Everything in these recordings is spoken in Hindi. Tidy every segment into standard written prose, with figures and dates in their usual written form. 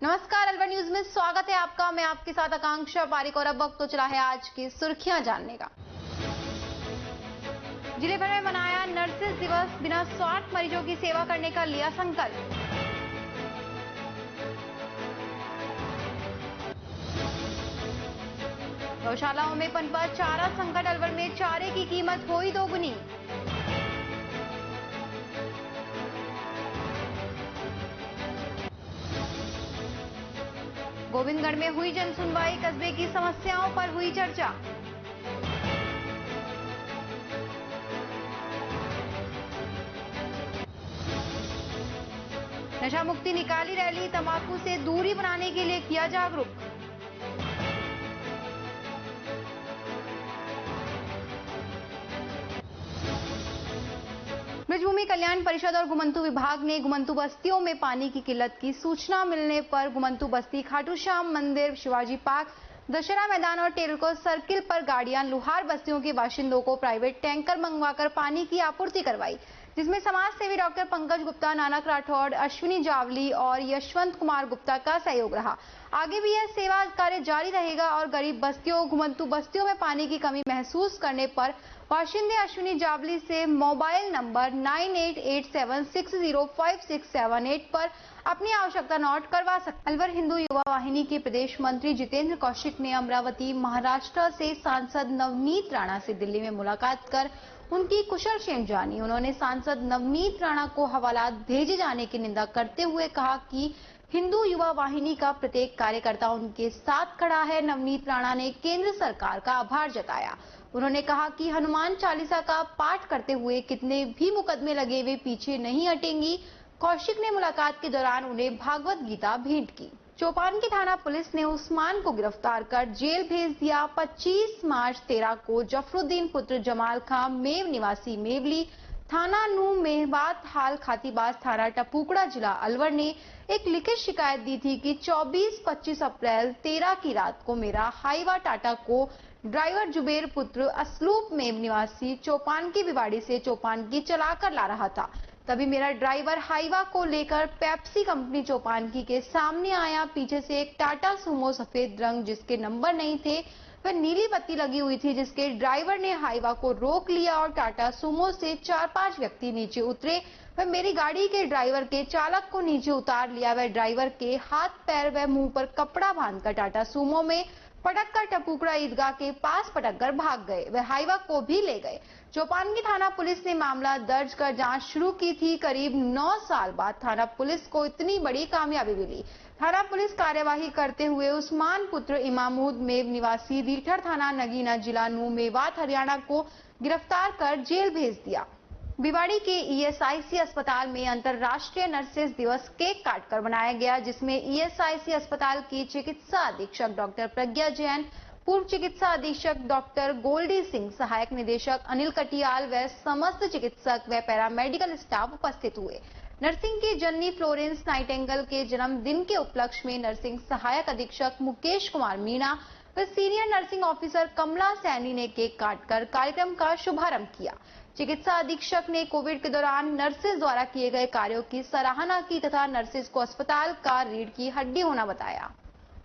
नमस्कार, अलवर न्यूज में स्वागत है आपका। मैं आपके साथ आकांक्षा पारिक और अब वक्त तो चला है आज की सुर्खियां जानने का। जिले भर में मनाया नर्सेस दिवस, बिना स्वार्थ मरीजों की सेवा करने का लिया संकल्प। गौशालाओं में पनपा चारा संकट, अलवर में चारे की कीमत हुई दोगुनी। गोविंदगढ़ में हुई जन सुनवाई, कस्बे की समस्याओं पर हुई चर्चा। नशा मुक्ति निकाली रैली, तंबाकू से दूरी बनाने के लिए किया जागरूक। ब्रजभूमि कल्याण परिषद और घुमंतू विभाग ने घुमंतू बस्तियों में पानी की किल्लत की सूचना मिलने पर घुमंतू बस्ती, खाटू श्याम मंदिर, शिवाजी पार्क, दशहरा मैदान और टेलको सर्किल पर गाड़ियां लुहार बस्तियों के बाशिंदों को प्राइवेट टैंकर मंगवाकर पानी की आपूर्ति करवाई, जिसमें समाज सेवी डॉक्टर पंकज गुप्ता, नानक राठौड़, अश्विनी जावली और यशवंत कुमार गुप्ता का सहयोग रहा। आगे भी यह सेवा कार्य जारी रहेगा और गरीब बस्तियों, घुमंतू बस्तियों में पानी की कमी महसूस करने पर बाशिंदे अश्विनी जावली से मोबाइल नंबर 9887605678 पर अपनी आवश्यकता नोट करवा सकते। अलवर हिंदू युवा वाहिनी के प्रदेश मंत्री जितेंद्र कौशिक ने अमरावती, महाराष्ट्र से सांसद नवनीत राणा से दिल्ली में मुलाकात कर उनकी कुशलक्षेम जानी। उन्होंने सांसद नवनीत राणा को हवालात भेजे जाने की निंदा करते हुए कहा कि हिंदू युवा वाहिनी का प्रत्येक कार्यकर्ता उनके साथ खड़ा है। नवनीत राणा ने केंद्र सरकार का आभार जताया। उन्होंने कहा कि हनुमान चालीसा का पाठ करते हुए कितने भी मुकदमे लगे वे पीछे नहीं हटेंगी। कौशिक ने मुलाकात के दौरान उन्हें भागवत गीता भेंट की। चौपान की थाना पुलिस ने उस्मान को गिरफ्तार कर जेल भेज दिया। 25 मार्च 13 को जफरुद्दीन पुत्र जमाल खां मेव निवासी मेवली, थाना नू मेहबात हाल खातीबाज थाना टपुकड़ा जिला अलवर ने एक लिखित शिकायत दी थी कि 24-25 अप्रैल 13 की रात को मेरा हाईवा टाटा को ड्राइवर जुबेर पुत्र असलूप मेव निवासी चौपान की बिवाड़ी से चौपान की चलाकर ला रहा था। तभी मेरा ड्राइवर हाईवा को लेकर पेप्सी कंपनी चौपान की के सामने आया। पीछे से एक टाटा सुमो सफेद रंग जिसके नंबर नहीं थे, वह नीली बत्ती लगी हुई थी, जिसके ड्राइवर ने हाईवा को रोक लिया और टाटा सुमो से 4-5 व्यक्ति नीचे उतरे। वह मेरी गाड़ी के ड्राइवर के चालक को नीचे उतार लिया। वह ड्राइवर के हाथ, पैर व मुंह पर कपड़ा बांधकर टाटा सुमो में पटक कर टपुकड़ा ईदगाह के पास पटक कर भाग गए। वह हाईवा को भी ले गए। चौपान की थाना पुलिस ने मामला दर्ज कर जांच शुरू की थी। करीब 9 साल बाद थाना पुलिस को इतनी बड़ी कामयाबी मिली। थाना पुलिस कार्यवाही करते हुए उस्मान पुत्र इमामुद मेव निवासी रीठर थाना नगीना जिला नू मेवात हरियाणा को गिरफ्तार कर जेल भेज दिया। बिवाड़ी के ईएसआईसी अस्पताल में अंतर्राष्ट्रीय नर्सेस दिवस केक काटकर मनाया गया, जिसमें ईएसआईसी अस्पताल की चिकित्सा अधीक्षक डॉक्टर प्रज्ञा जैन, पूर्व चिकित्सा अधीक्षक डॉक्टर गोल्डी सिंह, सहायक निदेशक अनिल कटियाल व समस्त चिकित्सक व पैरामेडिकल स्टाफ उपस्थित हुए। नर्सिंग की जननी फ्लोरेंस नाइटेंगल के जन्मदिन के उपलक्ष्य में नर्सिंग सहायक अधीक्षक मुकेश कुमार मीणा व सीनियर नर्सिंग ऑफिसर कमला सैनी ने केक काटकर कार्यक्रम का शुभारंभ किया। चिकित्सा अधीक्षक ने कोविड के दौरान नर्सेज द्वारा किए गए कार्यों की सराहना की तथा नर्सेज को अस्पताल का रीढ़ की हड्डी होना बताया।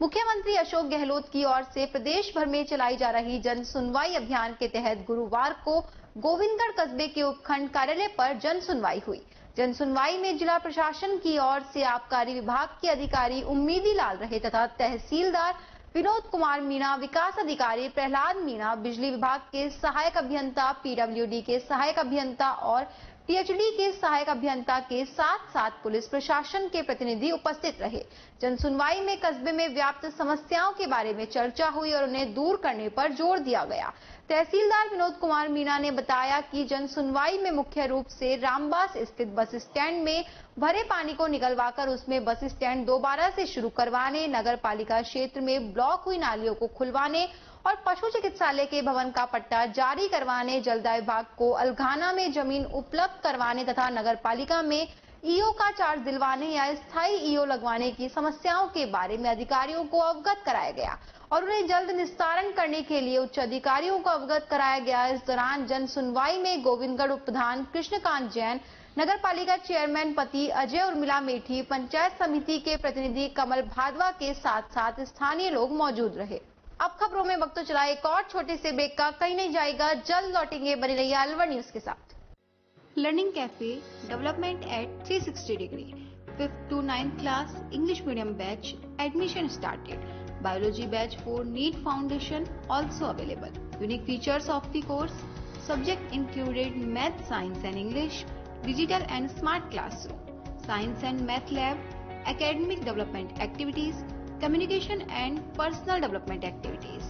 मुख्यमंत्री अशोक गहलोत की ओर से प्रदेश भर में चलाई जा रही जन सुनवाई अभियान के तहत गुरुवार को गोविंदगढ़ कस्बे के उपखंड कार्यालय पर जन सुनवाई हुई। जन सुनवाई में जिला प्रशासन की ओर से आबकारी विभाग के अधिकारी उम्मीदी लाल रहे तथा तहसीलदार विनोद कुमार मीणा, विकास अधिकारी प्रहलाद मीणा, बिजली विभाग के सहायक अभियंता, पीडब्ल्यूडी के सहायक अभियंता और पीएचडी के सहायक अभियंता के साथ साथ पुलिस प्रशासन के प्रतिनिधि उपस्थित रहे। जन सुनवाई में कस्बे में व्याप्त समस्याओं के बारे में चर्चा हुई और उन्हें दूर करने पर जोर दिया गया। तहसीलदार विनोद कुमार मीणा ने बताया कि जन सुनवाई में मुख्य रूप से रामबास स्थित बस स्टैंड में भरे पानी को निकलवाकर उसमें बस स्टैंड दोबारा से शुरू करवाने, नगर पालिका क्षेत्र में ब्लॉक हुई नालियों को खुलवाने और पशु चिकित्सालय के भवन का पट्टा जारी करवाने, जलदाय विभाग को अलघाना में जमीन उपलब्ध करवाने तथा नगर पालिका में ईओ का चार्ज दिलवाने या स्थायी ईओ लगवाने की समस्याओं के बारे में अधिकारियों को अवगत कराया गया और उन्हें जल्द निस्तारण करने के लिए उच्च अधिकारियों को अवगत कराया गया। इस दौरान जन सुनवाई में गोविंदगढ़ उप प्रधान कृष्णकांत जैन, नगर पालिका चेयरमैन पति अजय उर्मिला मेठी, पंचायत समिति के प्रतिनिधि कमल भादवा के साथ साथ स्थानीय लोग मौजूद रहे। अब खबरों में वक्त तो चला एक और छोटे से ब्रेक का, कहीं नहीं जाएगा, जल्द लौटेंगे, बने रहिए अलवर न्यूज के साथ। Learning cafe development at 360 degree 5th to 9th class English medium batch admission started. Biology batch for NEET foundation also available. Unique features of the course: subject included math, science and English, digital and smart classroom, science and math lab, academic development activities, communication and personal development activities.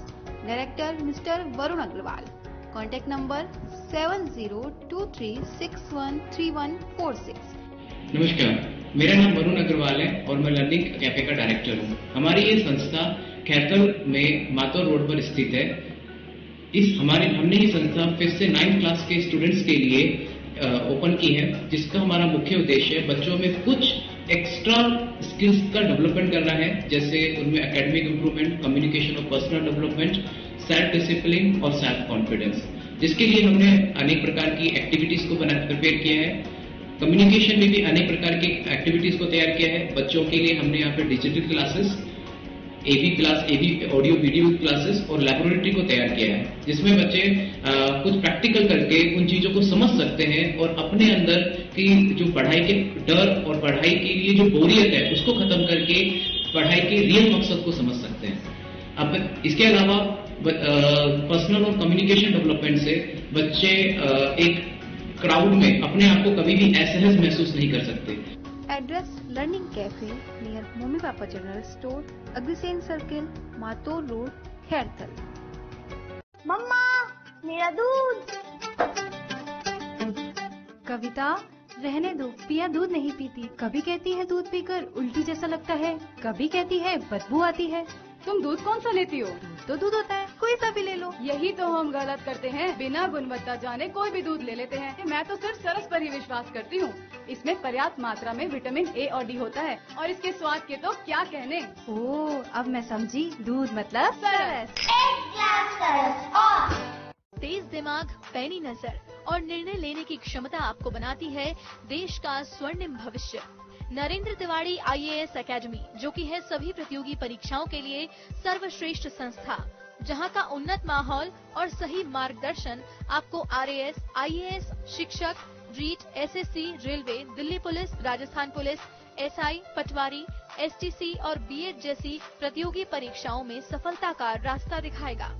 Director Mr. Varun Agrawal. Contact number 7023613146. नमस्कार, मेरा नाम वरुण अग्रवाल है और मैं लर्निंग कैफे का डायरेक्टर हूँ। हमारी ये संस्था खैरतल में मातौर रोड पर स्थित है। हमने ये संस्था 5th से 9th क्लास के स्टूडेंट्स के लिए ओपन की है, जिसका हमारा मुख्य उद्देश्य है बच्चों में कुछ एक्स्ट्रा स्किल्स का डेवलपमेंट करना है, जैसे उनमें एकेडमिक इंप्रूवमेंट, कम्युनिकेशन और पर्सनल डेवलपमेंट, सेल्फ डिसिप्लिन और सेल्फ कॉन्फिडेंस, जिसके लिए हमने अनेक प्रकार की एक्टिविटीज को प्रिपेयर किया है। कम्युनिकेशन में भी अनेक प्रकार की एक्टिविटीज को तैयार किया है। बच्चों के लिए हमने यहाँ पे digital classes, AV audio video classes और लैबोरेटरी को तैयार किया है, जिसमें बच्चे कुछ प्रैक्टिकल करके उन चीजों को समझ सकते हैं और अपने अंदर की जो पढ़ाई के डर और पढ़ाई के लिए जो बोरियत है उसको खत्म करके पढ़ाई के रियल मकसद को समझ सकते हैं। अब इसके अलावा पर्सनल और कम्युनिकेशन डेवलपमेंट से बच्चे एक क्राउड में अपने आप को कभी भी असहज महसूस नहीं कर सकते। Address: learning cafe near mummy papa general store, Agrasen circle, Mataur road, Khairthal. मम्मा, मेरा दूध। कविता, रहने दो, पिया दूध नहीं पीती। कभी कहती है दूध पीकर उल्टी जैसा लगता है, कभी कहती है बदबू आती है। तुम दूध कौन सा लेती हो? तो दूध होता है, कोई सा भी ले लो। यही तो हम गलत करते हैं, बिना गुणवत्ता जाने कोई भी दूध ले लेते हैं। मैं तो सिर्फ सरस पर ही विश्वास करती हूँ। इसमें पर्याप्त मात्रा में विटामिन ए और डी होता है और इसके स्वाद के तो क्या कहने। ओह, अब मैं समझी, दूध मतलब सरस। एक ग्लास सरस और तेज दिमाग, पैनी नजर और निर्णय लेने की क्षमता आपको बनाती है देश का स्वर्णिम भविष्य। नरेंद्र तिवारी IAS एकेडमी, जो कि है सभी प्रतियोगी परीक्षाओं के लिए सर्वश्रेष्ठ संस्था, जहां का उन्नत माहौल और सही मार्गदर्शन आपको RAS, IAS, शिक्षक, REET, SSC, railway, Delhi police, Rajasthan police, SI, patwari, STC और BEd जैसी प्रतियोगी परीक्षाओं में सफलता का रास्ता दिखाएगा।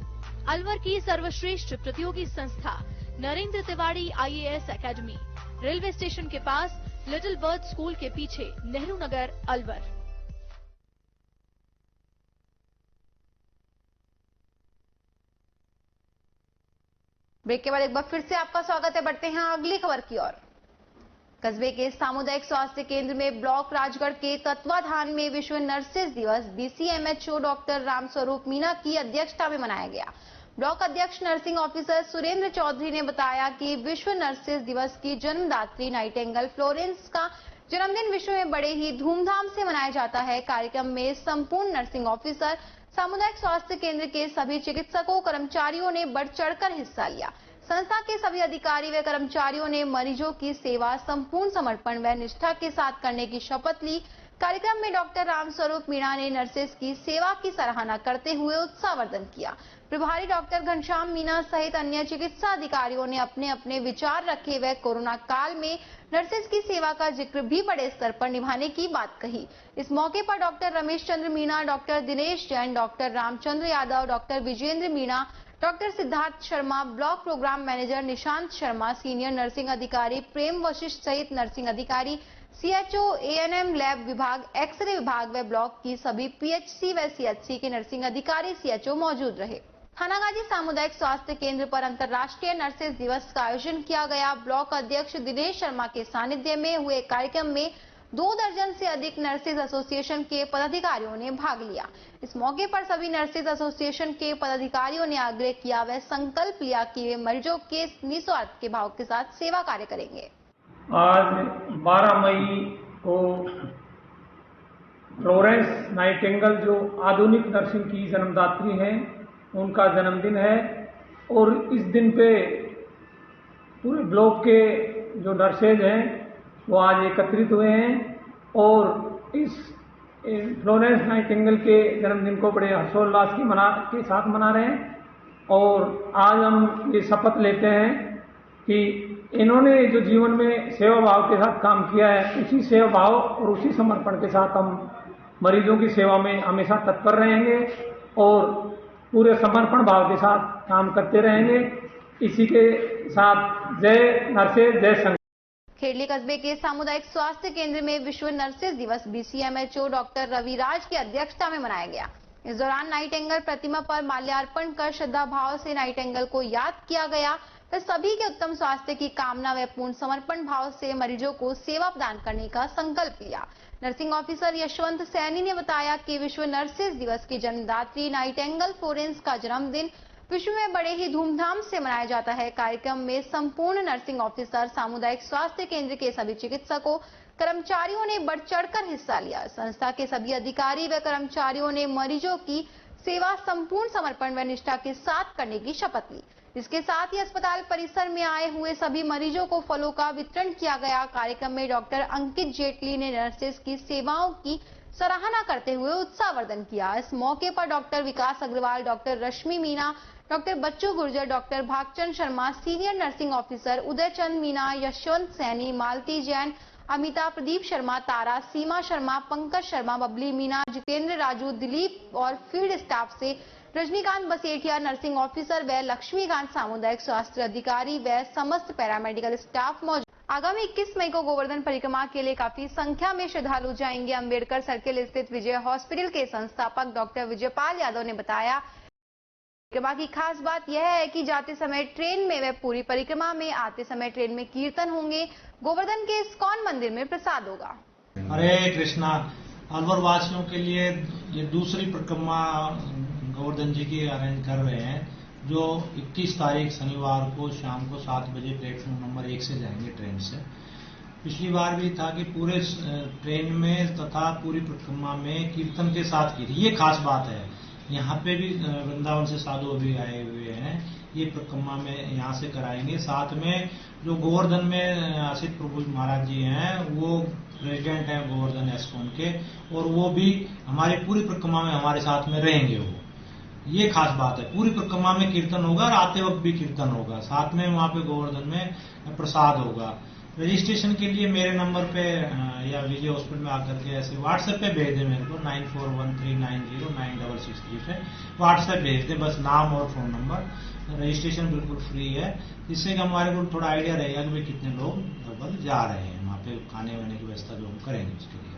अलवर की सर्वश्रेष्ठ प्रतियोगी संस्था Narendra Tiwari IAS academy, railway station के पास, लिटिल बर्ड स्कूल के पीछे, नेहरू नगर, अलवर। ब्रेक के बाद एक बार फिर से आपका स्वागत है। बढ़ते हैं अगली खबर की ओर। कस्बे के सामुदायिक स्वास्थ्य केंद्र में ब्लॉक राजगढ़ के तत्वाधान में विश्व नर्सेज दिवस BCMHO डॉक्टर रामस्वरूप मीणा की अध्यक्षता में मनाया गया। ब्लॉक अध्यक्ष नर्सिंग ऑफिसर सुरेंद्र चौधरी ने बताया कि विश्व नर्सेज दिवस की जन्मदात्री नाइटिंगेल फ्लोरेंस का जन्मदिन विश्व में बड़े ही धूमधाम से मनाया जाता है। कार्यक्रम में संपूर्ण नर्सिंग ऑफिसर, सामुदायिक स्वास्थ्य केंद्र के सभी चिकित्सकों, कर्मचारियों ने बढ़ चढ़कर हिस्सा लिया। संस्था के सभी अधिकारी व कर्मचारियों ने मरीजों की सेवा संपूर्ण समर्पण व निष्ठा के साथ करने की शपथ ली। कार्यक्रम में डॉक्टर रामस्वरूप मीणा ने नर्सेज की सेवा की सराहना करते हुए उत्साहवर्धन किया। प्रभारी डॉक्टर घनश्याम मीणा सहित अन्य चिकित्सा अधिकारियों ने अपने अपने विचार रखे व कोरोना काल में नर्सेज की सेवा का जिक्र भी बड़े स्तर पर निभाने की बात कही। इस मौके पर doctor Ramesh Chandra Meena, doctor Dinesh Jain, doctor Ramchandra Yadav, doctor Vijendra Meena, doctor Siddharth Sharma, block programme manager Nishant Sharma, senior nursing अधिकारी प्रेम वशिष्ठ सहित नर्सिंग अधिकारी, CHO, ANM लैब विभाग, एक्सरे विभाग व ब्लॉक की सभी PHC व CHC के नर्सिंग अधिकारी, CHO मौजूद रहे। थानागाजी सामुदायिक स्वास्थ्य केंद्र पर अंतर्राष्ट्रीय नर्सेज दिवस का आयोजन किया गया। ब्लॉक अध्यक्ष दिनेश शर्मा के सानिध्य में हुए कार्यक्रम में 2 दर्जन से अधिक नर्सेज एसोसिएशन के पदाधिकारियों ने भाग लिया। इस मौके पर सभी नर्सेज एसोसिएशन के पदाधिकारियों ने आग्रह किया व संकल्प लिया कि वे मरीजों के निस्वार्थ के भाव के साथ सेवा कार्य करेंगे। आज 12 मई को फ्लोरेंस नाइटिंगेल, जो आधुनिक नर्सिंग की जन्मदात्री हैं, उनका जन्मदिन है और इस दिन पे पूरे ब्लॉक के जो नर्सेज हैं वो आज एकत्रित हुए हैं और इस फ्लोरेंस नाइटिंगेल के जन्मदिन को बड़े हर्षोल्लास के साथ मना रहे हैं। और आज हम ये शपथ लेते हैं कि इन्होंने जो जीवन में सेवा भाव के साथ काम किया है, उसी सेवा भाव और उसी समर्पण के साथ हम मरीजों की सेवा में हमेशा तत्पर रहेंगे और पूरे समर्पण भाव के साथ काम करते रहेंगे। इसी के साथ जय नर्सेज जय संघ। खेड़ली कस्बे के सामुदायिक स्वास्थ्य केंद्र में विश्व नर्सेज दिवस बीसीएमएचओ डॉक्टर रविराज की अध्यक्षता में मनाया गया। इस दौरान नाइटिंगेल प्रतिमा पर माल्यार्पण कर श्रद्धा भाव से नाइटिंगेल को याद किया गया। फिर सभी के उत्तम स्वास्थ्य की कामना व पूर्ण समर्पण भाव से मरीजों को सेवा प्रदान करने का संकल्प लिया। नर्सिंग ऑफिसर यशवंत सैनी ने बताया कि विश्व नर्सेज दिवस की जन्मदात्री नाइटिंगेल फ्लोरेंस का जन्मदिन विश्व में बड़े ही धूमधाम से मनाया जाता है। कार्यक्रम में संपूर्ण नर्सिंग ऑफिसर, सामुदायिक स्वास्थ्य केंद्र के सभी चिकित्सकों, कर्मचारियों ने बढ़ चढ़कर हिस्सा लिया। संस्था के सभी अधिकारी व कर्मचारियों ने मरीजों की सेवा संपूर्ण समर्पण व निष्ठा के साथ करने की शपथ ली। इसके साथ ही अस्पताल परिसर में आए हुए सभी मरीजों को फलों का वितरण किया गया। कार्यक्रम में डॉक्टर अंकित जेटली ने नर्सेज की सेवाओं की सराहना करते हुए उत्साहवर्धन किया। इस मौके पर doctor Vikas Agarwal, doctor Rashmi Meena, doctor Bachchu Gurjar, doctor Bhagchand Sharma, senior nursing officer Udaychand Meena, Yashwant Saini, Malti Jain, Amita, Pradeep Sharma, Tara, Seema Sharma, Pankaj Sharma, Babli Meena, Jitendra Raju, Dilip और फील्ड स्टाफ से रजनीकांत बसेठिया, नर्सिंग ऑफिसर व लक्ष्मीकांत, सामुदायिक स्वास्थ्य अधिकारी व समस्त पैरामेडिकल स्टाफ मौजूद। आगामी 21 मई को गोवर्धन परिक्रमा के लिए काफी संख्या में श्रद्धालु जाएंगे। अंबेडकर सर्किल स्थित विजय हॉस्पिटल के संस्थापक डॉक्टर विजयपाल यादव ने बताया, परिक्रमा की खास बात यह है कि जाते समय ट्रेन में व पूरी परिक्रमा में आते समय ट्रेन में कीर्तन होंगे। गोवर्धन के इस्कॉन मंदिर में प्रसाद होगा। हरे कृष्णा। अलवर वासियों के लिए ये दूसरी परिक्रमा गोवर्धन जी की अरेंज कर रहे हैं, जो 21 तारीख शनिवार को शाम को 7 बजे प्लेटफॉर्म नंबर 1 से जाएंगे ट्रेन से। पिछली बार भी था कि पूरे ट्रेन में तथा पूरी परिक्रमा में कीर्तन के साथ की थी। ये खास बात है। यहाँ पे भी वृंदावन से साधु भी आए हुए हैं। ये परिक्रमा में यहाँ से कराएंगे। साथ में जो गोवर्धन में आसित प्रभु महाराज जी हैं, वो प्रेसिडेंट हैं गोवर्धन एस्कॉन के, और वो भी हमारी पूरी परिक्रमा में हमारे साथ में रहेंगे। वो ये खास बात है। पूरी परिक्रमा में कीर्तन होगा और आते वक्त भी कीर्तन होगा। साथ में वहां पे गोवर्धन में प्रसाद होगा। रजिस्ट्रेशन के लिए मेरे नंबर पे या विजय हॉस्पिटल में आकर के ऐसे व्हाट्सएप पे भेज दें मेरे को 9413909663 पे व्हाट्सएप भेज दें, बस नाम और फोन नंबर। रजिस्ट्रेशन बिल्कुल फ्री है, जिससे कि हमारे को थोड़ा आइडिया रहेगा कि भाई कितने लोग लगभग जा रहे हैं। वहाँ पे खाने वाने की व्यवस्था जो हम करेंगे उसके लिए।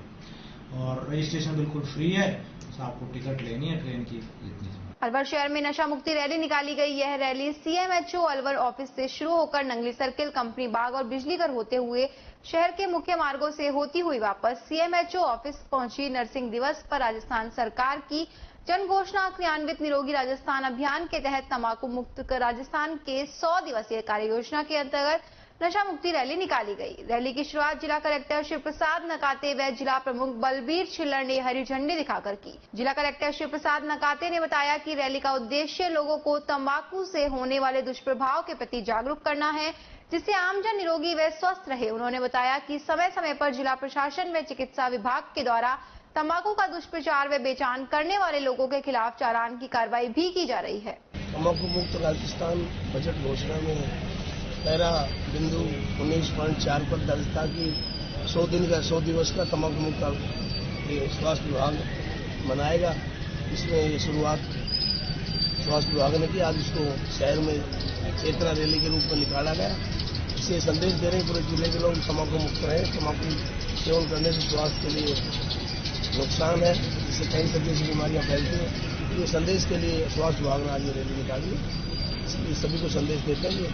और रजिस्ट्रेशन बिल्कुल फ्री है, बस आपको टिकट लेनी है ट्रेन की, इतनी। अलवर शहर में नशा मुक्ति रैली निकाली गई। यह रैली सीएमएचओ अलवर ऑफिस से शुरू होकर नंगली सर्किल, कंपनी बाग और बिजलीघर होते हुए शहर के मुख्य मार्गों से होती हुई वापस सीएमएचओ ऑफिस पहुंची। नर्सिंग दिवस पर राजस्थान सरकार की जन घोषणा क्रियान्वित निरोगी राजस्थान अभियान के तहत तंबाकू मुक्त राजस्थान के 100 दिवसीय कार्य योजना के अंतर्गत नशा मुक्ति रैली निकाली गई। रैली की शुरुआत जिला कलेक्टर शिव प्रसाद नकाते व जिला प्रमुख बलबीर छिल्लर ने हरी झंडी दिखाकर की। जिला कलेक्टर शिव प्रसाद नकाते ने बताया कि रैली का उद्देश्य लोगों को तंबाकू से होने वाले दुष्प्रभाव के प्रति जागरूक करना है, जिससे आमजन निरोगी व स्वस्थ रहे। उन्होंने बताया कि समय समय पर जिला प्रशासन व चिकित्सा विभाग के द्वारा तंबाकू का दुष्प्रचार व बेचान करने वाले लोगों के खिलाफ चालान की कार्रवाई भी की जा रही है। तंबाकू मुक्त राजस्थान बजट घोषणा में पहला बिंदु 19.4 पर दर्ज था कि 100 दिवस का तंबाकू मुक्त स्वास्थ्य विभाग मनाएगा। इसमें ये शुरुआत स्वास्थ्य विभाग ने की। आज इसको शहर में चेतना रैली के रूप में निकाला गया। इससे संदेश दे रहे हैं पूरे जिले के लोग तंबाकू मुक्त रहे। तंबाकू सेवन करने से स्वास्थ्य के लिए नुकसान है, जिससे कई तरह की बीमारियां फैलती हैं। ये संदेश के लिए स्वास्थ्य विभाग ने आज ये रैली निकाली है। इसलिए सभी को संदेश देते हैं कि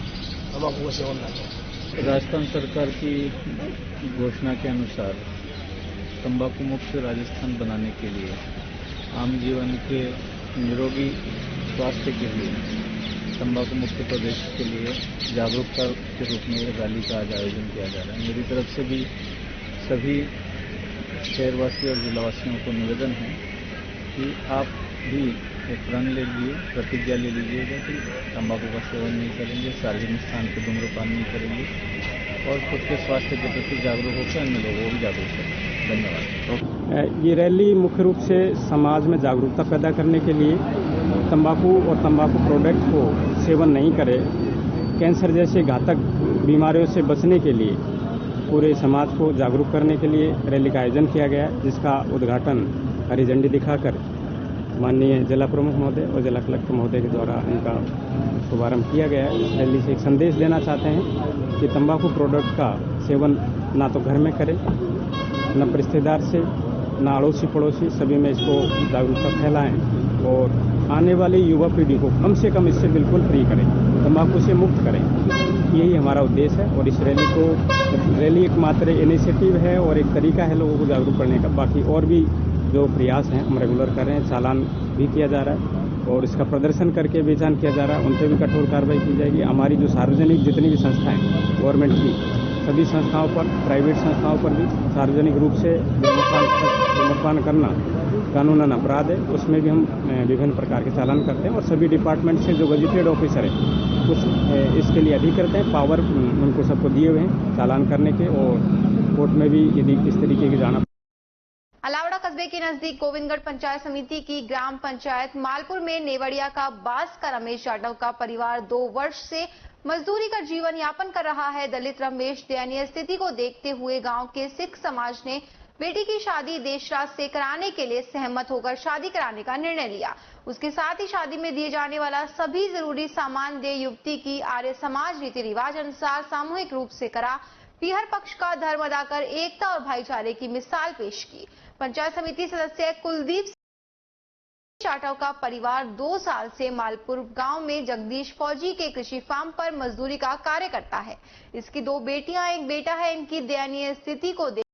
तंबाकू का सेवन न करें। राजस्थान सरकार की घोषणा के अनुसार तंबाकू मुक्त राजस्थान बनाने के लिए आम जीवन के निरोगी स्वास्थ्य के लिए तंबाकू मुक्त प्रदेश के लिए जागरूकता के रूप में रैली का आज आयोजन किया जा रहा है। मेरी तरफ से भी सभी शहरवासी और जिलावासियों को निवेदन है कि आप भी एक प्रण ले लीजिए, प्रतिज्ञा ले लीजिएगा कि तंबाकू का सेवन नहीं करेंगे, सार्वजनिक स्थान पर धूम्रपान नहीं करेंगे और खुद के स्वास्थ्य के प्रति जागरूक होकर अन्य लोगों को भी जागरूक करेंगे। धन्यवाद। ये रैली मुख्य रूप से समाज में जागरूकता पैदा करने के लिए तंबाकू और तंबाकू प्रोडक्ट को सेवन नहीं करें, कैंसर जैसे घातक बीमारियों से बचने के लिए पूरे समाज को जागरूक करने के लिए रैली का आयोजन किया गया, जिसका उद्घाटन हरी झंडी दिखाकर माननीय जिला प्रमुख महोदय और जिला कलेक्टर महोदय के द्वारा इनका शुभारंभ किया गया है। इस रैली से एक संदेश देना चाहते हैं कि तंबाकू प्रोडक्ट का सेवन ना तो घर में करें, न रिश्तेदार से, न अड़ोसी पड़ोसी, सभी में इसको जागरूकता फैलाएं और आने वाली युवा पीढ़ी को कम से कम इससे बिल्कुल फ्री करें, तंबाकू से मुक्त करें। यही हमारा उद्देश्य है और इस रैली एकमात्र इनिशिएटिव है और एक तरीका है लोगों को जागरूक करने का। बाकी और भी जो प्रयास हैं हम रेगुलर कर रहे हैं, चालान भी किया जा रहा है और इसका प्रदर्शन करके बेचान किया जा रहा है, उन पर भी कठोर कार्रवाई की जाएगी। हमारी जो सार्वजनिक जितनी भी संस्थाएं गवर्नमेंट की, सभी संस्थाओं पर, प्राइवेट संस्थाओं पर भी सार्वजनिक रूप से धूम्रपान करना कानूनन अपराध है, उसमें भी हम विभिन्न प्रकार के चालान करते हैं और सभी डिपार्टमेंट से जो गजेटेड ऑफिसर है कुछ इसके लिए अधिकृत हैं, पावर उनको सबको दिए हुए हैं चालान करने के और कोर्ट में भी यदि इस तरीके की जाना। अलावड़ा कस्बे के नजदीक गोविंदगढ़ पंचायत समिति की ग्राम पंचायत मालपुर में नेवड़िया का बास का रमेश जाटव का परिवार 2 वर्ष से मजदूरी कर जीवन यापन कर रहा है। दलित रमेश दयनीय स्थिति को देखते हुए गांव के सिख समाज ने बेटी की शादी देशराज से कराने के लिए सहमत होकर शादी कराने का निर्णय लिया। उसके साथ ही शादी में दिए जाने वाला सभी जरूरी सामान दे युवती की आर्य समाज रीति रिवाज अनुसार सामूहिक रूप से करा। पीहर पक्ष का धर्म अदा कर एकता और भाईचारे की मिसाल पेश की। पंचायत समिति सदस्य कुलदीप जाटव का परिवार 2 साल से मालपुर गांव में जगदीश फौजी के कृषि फार्म पर मजदूरी का कार्य करता है। इसकी 2 बेटियां, 1 बेटा है। इनकी दयनीय स्थिति को देखने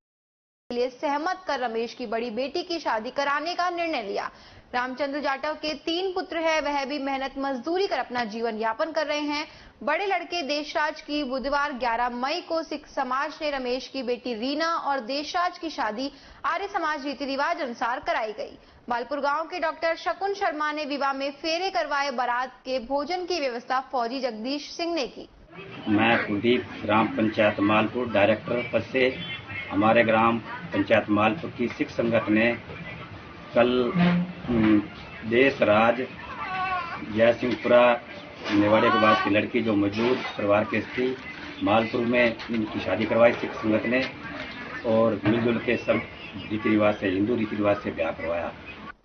के लिए सहमत कर रमेश की बड़ी बेटी की शादी कराने का निर्णय लिया। रामचंद्र जाटव के 3 पुत्र हैं, वह भी मेहनत मजदूरी कर अपना जीवन यापन कर रहे हैं। बड़े लड़के देशराज की बुधवार 11 मई को सिख समाज ने रमेश की बेटी रीना और देशराज की शादी आर्य समाज रीति रिवाज अनुसार कराई गई। मालपुर गांव के डॉक्टर शकुन शर्मा ने विवाह में फेरे करवाए। बारात के भोजन की व्यवस्था फौजी जगदीश सिंह ने की। मैं कुलदीप ग्राम पंचायत मालपुर डायरेक्टर पद से हमारे ग्राम पंचायत मालपुर की सिख संगत ने कल देशराज जय सिंहपुरा नेवाड़े के बाद की लड़की जो मौजूद परिवार की थी मालपुर में इनकी शादी करवाई सिख संगत ने और मिलजुल के सब रीति रिवाज से, हिंदू रीति रिवाज से ब्याह करवाया।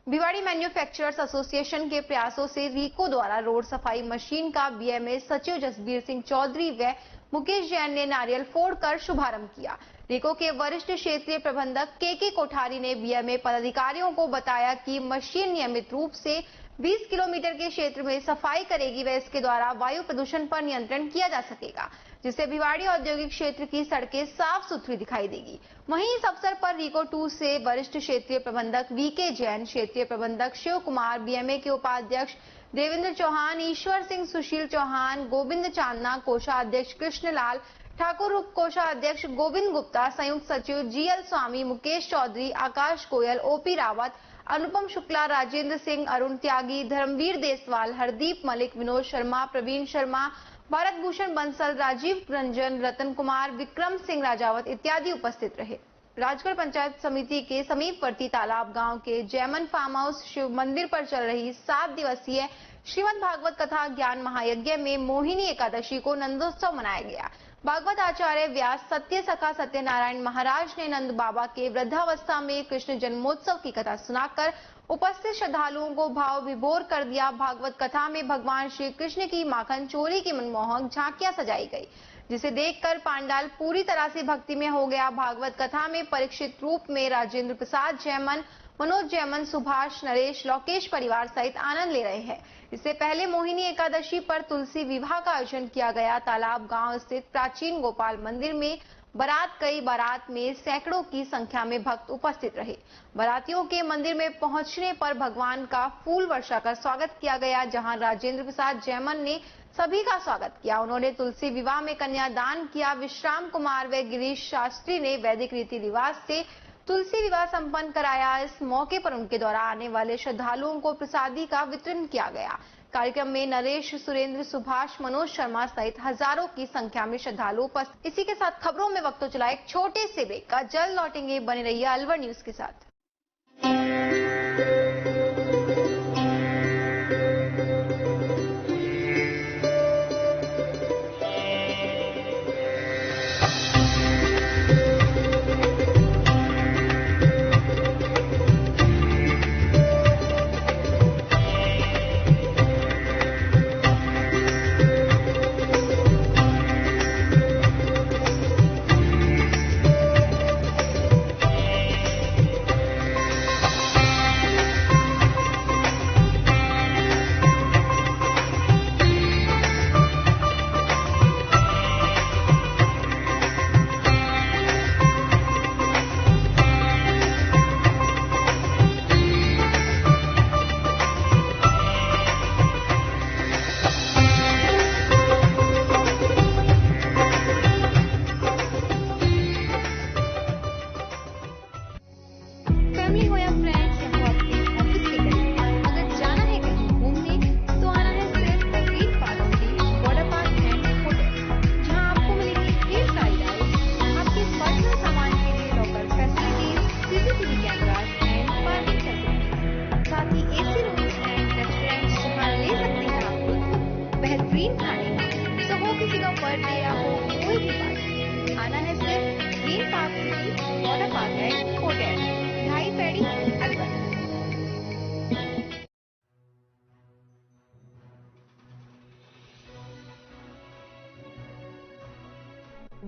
भिवाड़ी मैन्युफैक्चरर्स एसोसिएशन के प्रयासों से रीको द्वारा रोड सफाई मशीन का बीएमए सचिव जसबीर सिंह चौधरी व मुकेश जैन ने नारियल फोड़कर शुभारंभ किया। रीको के वरिष्ठ क्षेत्रीय प्रबंधक के कोठारी ने बीएमए पदाधिकारियों को बताया कि मशीन नियमित रूप से 20 किलोमीटर के क्षेत्र में सफाई करेगी व इसके द्वारा वायु प्रदूषण पर नियंत्रण किया जा सकेगा, जिससे भिवाड़ी औद्योगिक क्षेत्र की सड़कें साफ सुथरी दिखाई देगी। वहीं इस अवसर पर रीको 2 से वरिष्ठ क्षेत्रीय प्रबंधक वीके जैन, क्षेत्रीय प्रबंधक शिव कुमार, बीएमए के उपाध्यक्ष देवेंद्र चौहान, ईश्वर सिंह, सुशील चौहान, गोविंद चांदना, कोषाध्यक्ष कृष्णलाल ठाकुर, उप कोषाध्यक्ष गोविंद गुप्ता, संयुक्त सचिव जीएल स्वामी, मुकेश चौधरी, आकाश गोयल, ओपी रावत, अनुपम शुक्ला, राजेंद्र सिंह, अरुण त्यागी, धर्मवीर देसवाल, हरदीप मलिक, विनोद शर्मा, प्रवीण शर्मा, भारत भूषण बंसल, राजीव रंजन, रतन कुमार, विक्रम सिंह राजावत इत्यादि उपस्थित रहे। राजगढ़ पंचायत समिति के समीपवर्ती तालाब गांव के जैमन फार्म हाउस शिव मंदिर पर चल रही 7 दिवसीय श्रीमद् भागवत कथा ज्ञान महायज्ञ में मोहिनी एकादशी को नंदोत्सव मनाया गया। भागवत आचार्य व्यास सत्य सखा सत्यनारायण महाराज ने नंद बाबा के वृद्धावस्था में कृष्ण जन्मोत्सव की कथा सुनाकर उपस्थित श्रद्धालुओं को भाव विभोर कर दिया। भागवत कथा में भगवान श्री कृष्ण की माखन चोरी की मनमोहक झांकियां सजाई गई, जिसे देखकर पांडाल पूरी तरह से भक्ति में हो गया। भागवत कथा में परीक्षित रूप में राजेंद्र प्रसाद जैमन, मनोज जैमन, सुभाष, नरेश, लोकेश परिवार सहित आनंद ले रहे हैं। इससे पहले मोहिनी एकादशी पर तुलसी विवाह का आयोजन किया गया। तालाब गांव स्थित प्राचीन गोपाल मंदिर में बारात में सैकड़ों की संख्या में भक्त उपस्थित रहे। बारातियों के मंदिर में पहुंचने पर भगवान का फूल वर्षा कर स्वागत किया गया, जहां राजेंद्र प्रसाद जैमन ने सभी का स्वागत किया। उन्होंने तुलसी विवाह में कन्यादान किया। विश्राम कुमार व गिरीश शास्त्री ने वैदिक रीति रिवाज से तुलसी विवाह संपन्न कराया। इस मौके पर उनके द्वारा आने वाले श्रद्धालुओं को प्रसादी का वितरण किया गया। कार्यक्रम में नरेश, सुरेंद्र, सुभाष, मनोज शर्मा सहित हजारों की संख्या में श्रद्धालु उपस्थित। इसी के साथ खबरों में वक्त तो चला एक छोटे से ब्रेक का। जल्द लौटेंगे, बने रहिए अलवर न्यूज के साथ।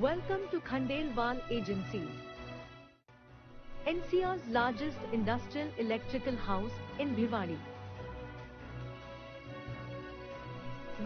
Welcome to Khandelwal Agencies, NCR's largest industrial electrical house in Bhiwadi.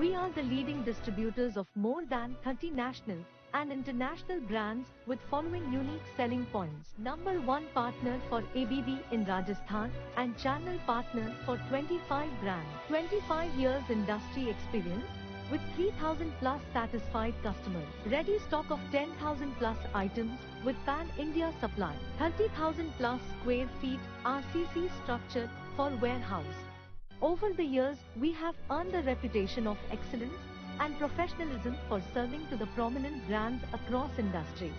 We are the leading distributors of more than 30 national and international brands with following unique selling points. Number 1 partner for ABB in Rajasthan and channel partner for 25 brands. 25 years industry experience with 3,000 plus satisfied customers. Ready stock of 10,000 plus items with pan-India supply. 30,000 plus square feet RCC structure for warehouse. Over the years, we have earned a reputation of excellence and professionalism for serving to the prominent brands across industry.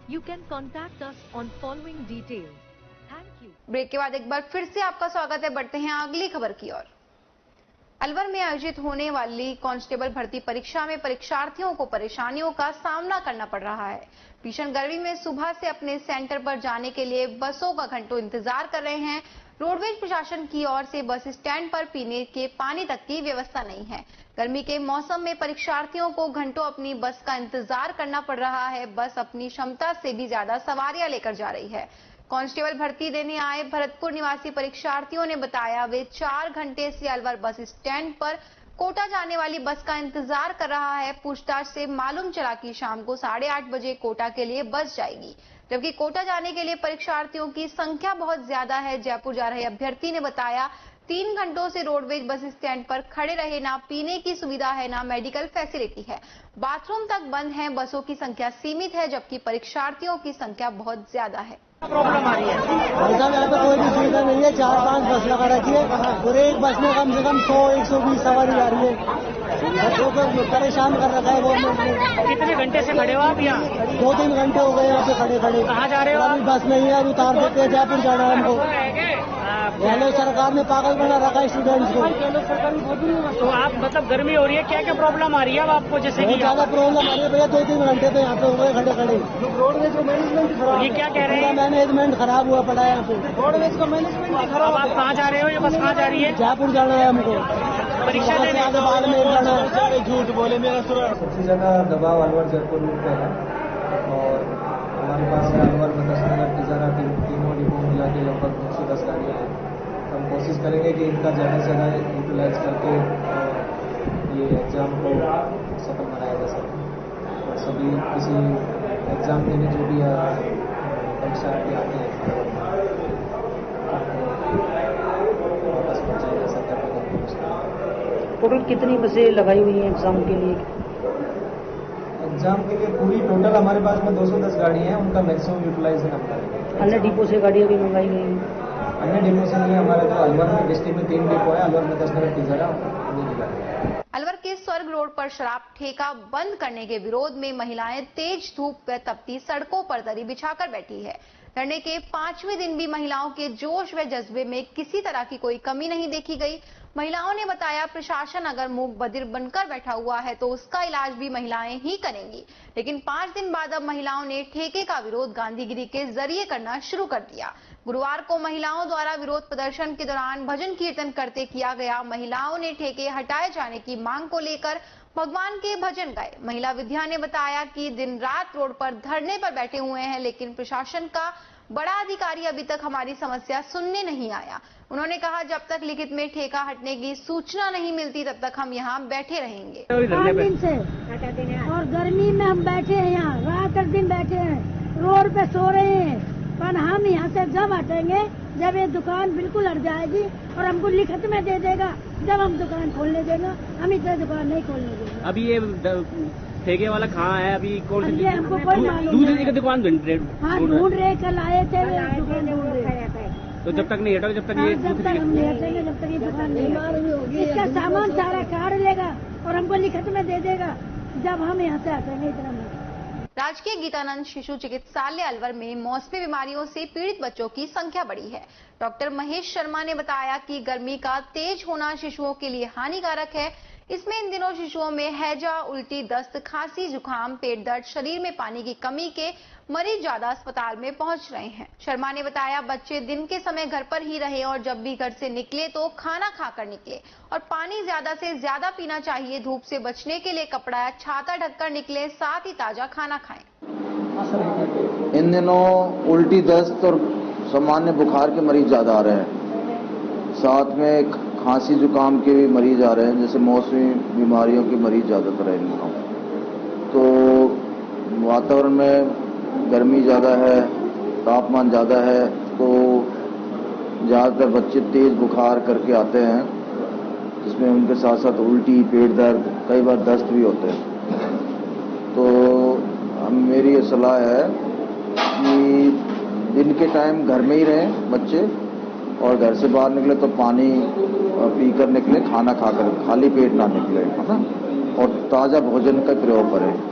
You can contact us on following details. Thank you. Break के बाद एक बार फिर से आपका स्वागत है। बढ़ते हैं अगली खबर की ओर। अलवर में आयोजित होने वाली कांस्टेबल भर्ती परीक्षा में परीक्षार्थियों को परेशानियों का सामना करना पड़ रहा है। भीषण गर्मी में सुबह से अपने सेंटर पर जाने के लिए बसों का घंटों इंतजार कर रहे हैं। रोडवेज प्रशासन की ओर से बस स्टैंड पर पीने के पानी तक की व्यवस्था नहीं है। गर्मी के मौसम में परीक्षार्थियों को घंटों अपनी बस का इंतजार करना पड़ रहा है। बस अपनी क्षमता से भी ज्यादा सवारियां लेकर जा रही है। कांस्टेबल भर्ती देने आए भरतपुर निवासी परीक्षार्थियों ने बताया, वे 4 घंटे से अलवर बस स्टैंड पर कोटा जाने वाली बस का इंतजार कर रहा है। पूछताछ से मालूम चला कि शाम को 8:30 बजे कोटा के लिए बस जाएगी, जबकि कोटा जाने के लिए परीक्षार्थियों की संख्या बहुत ज्यादा है। जयपुर जा रहे अभ्यर्थी ने बताया, 3 घंटों से रोडवेज बस स्टैंड पर खड़े रहे, ना पीने की सुविधा है, ना मेडिकल फैसिलिटी है, बाथरूम तक बंद है, बसों की संख्या सीमित है, जबकि परीक्षार्थियों की संख्या बहुत ज्यादा है। प्रॉब्लम आ रही है भाई साहब, यहाँ पे कोई भी सुविधा नहीं है। 4-5 बस लगा रखी है और एक बस में कम से कम 100-120 सवारी आ रही है। बच्चों को परेशान कर रखा है गवर्नमेंट ने। कितने घंटे से खड़े हो आप यहाँ? 2-3 घंटे हो गए यहाँ पे खड़े खड़े। कहाँ जा रहे हो? अभी बस नहीं है, अभी उतार देते हैं। जयपुर जाना है हमको। गहलोत सरकार ने पागल बना रखा है स्टूडेंट्स को। तो आप मतलब गर्मी हो रही है, क्या क्या प्रॉब्लम आ रही है अब आपको? जैसे कि ज्यादा प्रॉब्लम आ रही है भैया, 2-3 घंटे पे यहाँ पे हो गए खड़े खड़े। रोडवेज का मैनेजमेंट खराब, ये क्या कह रहे हैं? मैनेजमेंट खराब हुआ पड़ा है यहाँ पे। रोडवेज का मैनेजमेंट खराब। आप कहाँ जा रहे हो? ये बस कहाँ जा रही है? जयपुर जाना है हमको। परीक्षा देने आगे बाद में जाना है। झूठ बोले मेरा सुरा। सबसे ज्यादा दबाव अलवर जयपुर रूट पे है और हमारे पास है अलवर बदसनगर तिजारा तीनों डिपो मिला के लगभग 110 गाड़ियाँ हैं। हम कोशिश करेंगे कि इनका ज़्यादा से ज़्यादा यूटिलाइज करके ये एग्ज़ाम को सफल बनाया जा सके और सभी किसी एग्ज़ाम देने जो भी परीक्षार्थी आते हैं वापस पहुँचाया जा सकता है। टोटल कितनी बसें लगाई हुई हैं एग्ज़ाम के लिए? एग्जाम के लिए पूरी टोटल हमारे पास में 210 गाड़ी हैं, उनका मैक्सिमम यूटिलाइजेशन हम करेंगे। अन्य डिपो से गाड़ियाँ भी मंगाई गई? अन्य डिपो से नहीं, हमारे जो अलवर में डिस्ट्रिक्ट में 3 डिपो है, अलवर में 10 नगर तिजारा, वो निकाले। अलवर के स्वर्ग रोड पर शराब ठेका बंद करने के विरोध में महिलाएं तेज धूप व तपती सड़कों पर दरी बिछाकर बैठी है। धरने के 5वें दिन भी महिलाओं के जोश व जज्बे में किसी तरह की कोई कमी नहीं देखी गई। महिलाओं ने बताया, प्रशासन अगर मूक बधिर बनकर बैठा हुआ है तो उसका इलाज भी महिलाएं ही करेंगी। लेकिन 5 दिन बाद अब महिलाओं ने ठेके का विरोध गांधीगिरी के जरिए करना शुरू कर दिया। गुरुवार को महिलाओं द्वारा विरोध प्रदर्शन के दौरान भजन कीर्तन करते किया गया। महिलाओं ने ठेके हटाए जाने की मांग को लेकर भगवान के भजन गाए। महिला विद्या ने बताया कि दिन रात रोड पर धरने पर बैठे हुए हैं, लेकिन प्रशासन का बड़ा अधिकारी अभी तक हमारी समस्या सुनने नहीं आया। उन्होंने कहा, जब तक लिखित में ठेका हटने की सूचना नहीं मिलती तब तक हम यहाँ बैठे रहेंगे। 5 दिन से और गर्मी में हम बैठे हैं, यहाँ रात और दिन बैठे हैं, रोड पे सो रहे हैं। पर हम यहाँ से जब हटेंगे जब ये दुकान बिल्कुल हट जाएगी और हमको लिखित में दे देगा, जब हम दुकान खोलने देगा। हम इधर दुकान नहीं खोलने देंगे। अभी ये ठेके वाला कहाँ है? अभी कौन सी हमको कोई मालूम दूसरी की दुकान ढूंढ रहे, कल आए थे दुकान ढूंढ रहे। तो जब तक नहीं हटोगे जब तक ये जब तक हम नहीं हटेंगे जब तक ये दुकान नहीं, इसका सामान सारा काट लेगा और हमको लिखित में दे देगा, जब हम यहाँ से हटेंगे। इतना राजकीय गीतानंद शिशु चिकित्सालय अलवर में मौसमी बीमारियों से पीड़ित बच्चों की संख्या बढ़ी है। डॉक्टर महेश शर्मा ने बताया कि गर्मी का तेज होना शिशुओं के लिए हानिकारक है। इसमें इन दिनों शिशुओं में हैजा, उल्टी, दस्त, खांसी, जुकाम, पेट दर्द, शरीर में पानी की कमी के मरीज ज्यादा अस्पताल में पहुंच रहे हैं। शर्मा ने बताया, बच्चे दिन के समय घर पर ही रहे और जब भी घर से निकले तो खाना खाकर निकले और पानी ज्यादा से ज्यादा पीना चाहिए। धूप से बचने के लिए कपड़ा या छाता ढककर निकले, साथ ही ताजा खाना खाएं। इन दिनों उल्टी, दस्त और सामान्य बुखार के मरीज ज्यादा आ रहे हैं, साथ में खांसी जुकाम के भी मरीज आ रहे हैं, जैसे मौसमी बीमारियों के मरीज ज्यादातर है इन दिनों। तो वातावरण में गर्मी ज़्यादा है, तापमान ज़्यादा है, तो ज़्यादातर बच्चे तेज बुखार करके आते हैं, जिसमें उनके साथ साथ उल्टी, पेट दर्द, कई बार दस्त भी होते हैं। तो मेरी ये सलाह है कि दिन के टाइम घर में ही रहें बच्चे, और घर से बाहर निकले तो पानी पीकर निकले, खाना खाकर, खाली पेट ना निकले, है ना, और ताज़ा भोजन का प्रयोग करें।